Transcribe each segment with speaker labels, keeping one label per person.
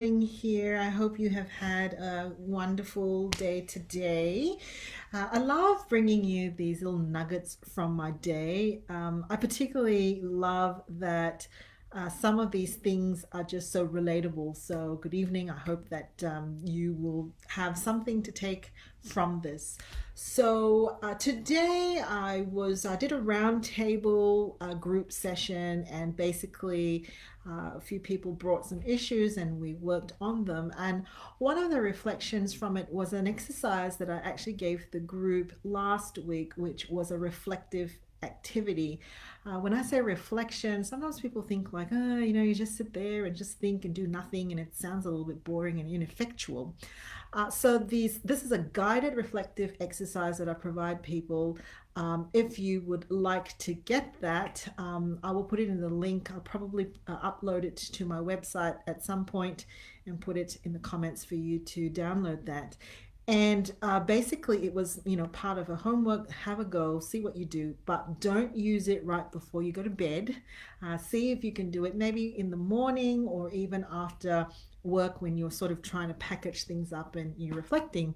Speaker 1: Here. I hope you have had a wonderful day today. I love bringing you these little nuggets from my day. I particularly love that some of these things are just so relatable. So, good evening. I hope that you will have something to take from this. Today I did a roundtable group session, and basically a few people brought some issues and we worked on them. And one of the reflections from it was an exercise that I actually gave the group last week, which was a reflective activity. When I say reflection, sometimes people think like, oh, you just sit there and just think and do nothing, and it sounds a little bit boring and ineffectual. This is a guided reflective exercise that I provide people. If you would like to get that, I will put it in the link. I'll probably upload it to my website at some point and put it in the comments for you to download that. And basically, it was, part of a homework. Have a go, see what you do, but don't use it right before you go to bed. See if you can do it maybe in the morning or even after work when you're sort of trying to package things up and you're reflecting.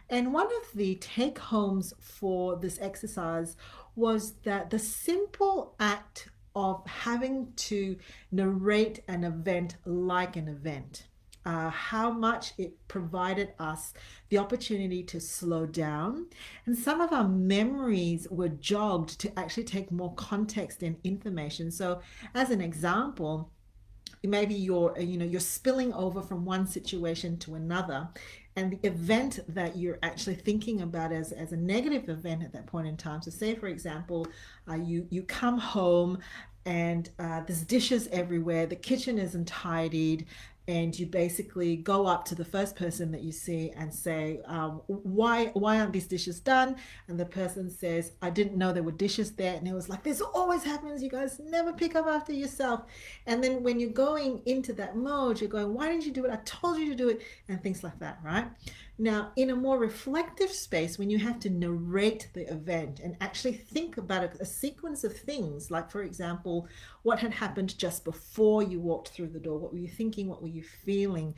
Speaker 1: And one of the take homes for this exercise was that the simple act of having to narrate an event like an event, how much it provided us the opportunity to slow down. And some of our memories were jogged to actually take more context and information. So, as an example, maybe you're spilling over from one situation to another, and the event that you're actually thinking about as a negative event at that point in time. So say for example, you come home and there's dishes everywhere, the kitchen isn't tidied, and you basically go up to the first person that you see and say, why aren't these dishes done? And the person says, I didn't know there were dishes there. And it was like, this always happens, you guys never pick up after yourself. And then when you're going into that mode, you're going, why didn't you do it? I told you to do it, and things like that, right? Now, in a more reflective space, when you have to narrate the event and actually think about a sequence of things, like, for example, what had happened just before you walked through the door, what were you thinking, what were you feeling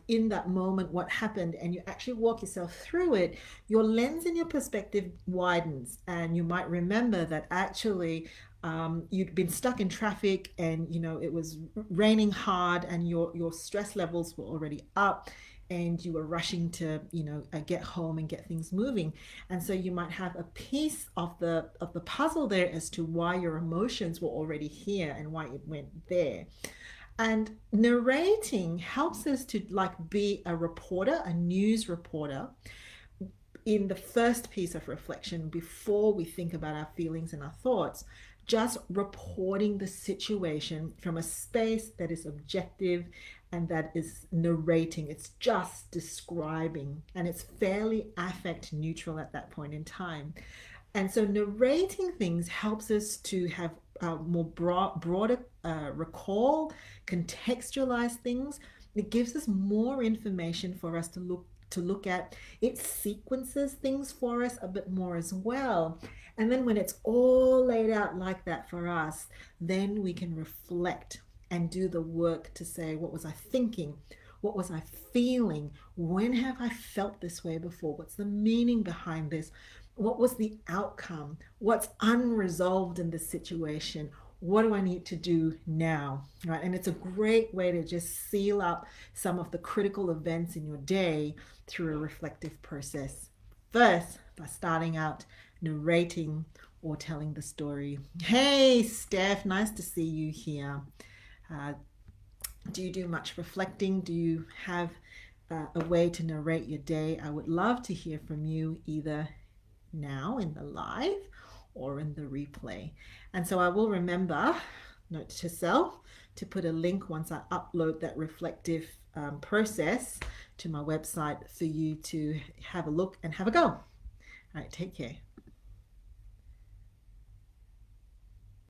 Speaker 1: in that moment, what happened, and you actually walk yourself through it, your lens and your perspective widens, and you might remember that actually you'd been stuck in traffic, and it was raining hard, and your stress levels were already up, and you were rushing to get home and get things moving. And so you might have a piece of the puzzle there as to why your emotions were already here and why it went there. And narrating helps us to like be a reporter, a news reporter, in the first piece of reflection before we think about our feelings and our thoughts, just reporting the situation from a space that is objective and that is narrating. It's just describing, and it's fairly affect neutral at that point in time. And so narrating things helps us to have more broader recall, contextualize things. It gives us more information for us to look at. It sequences things for us a bit more as well. And then when it's all laid out like that for us, then we can reflect and do the work to say, what was I thinking? What was I feeling? When have I felt this way before? What's the meaning behind this? What was the outcome? What's unresolved in this situation? What do I need to do now? Right? And it's a great way to just seal up some of the critical events in your day through a reflective process. First, by starting out narrating or telling the story. Hey, Steph, nice to see you here. Uh, do you do much reflecting? Do you have a way to narrate your day? I would love to hear from you either now in the live or in the replay. And so I will remember, note to self, to put a link once I upload that reflective process to my website for you to have a look and have a go. All right, take care.